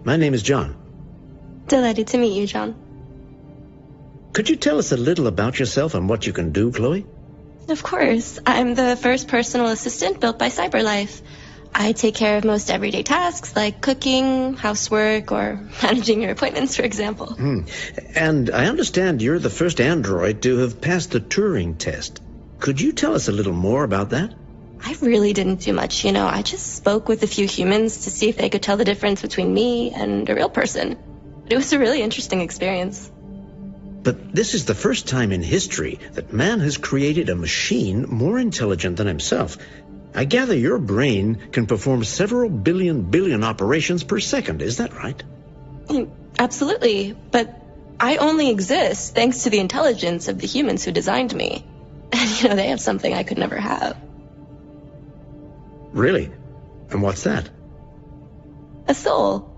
My name is John. Delighted to meet you, John. Could you tell us a little about yourself and what you can do, Chloe? Of course. I'm the first personal assistant built by CyberLife. I take care of most everyday tasks like cooking, housework, or managing your appointments, for example. And I understand you're the first android to have passed the Turing test. Could you tell us a little more about that? I really didn't do much, I just spoke with a few humans to see if they could tell the difference between me and a real person. It was a really interesting experience. But this is the first time in history that man has created a machine more intelligent than himself. I gather your brain can perform several billion operations per second. Is that right? Absolutely. But I only exist thanks to the intelligence of the humans who designed me. And, they have something I could never have. Really? And what's that? A soul.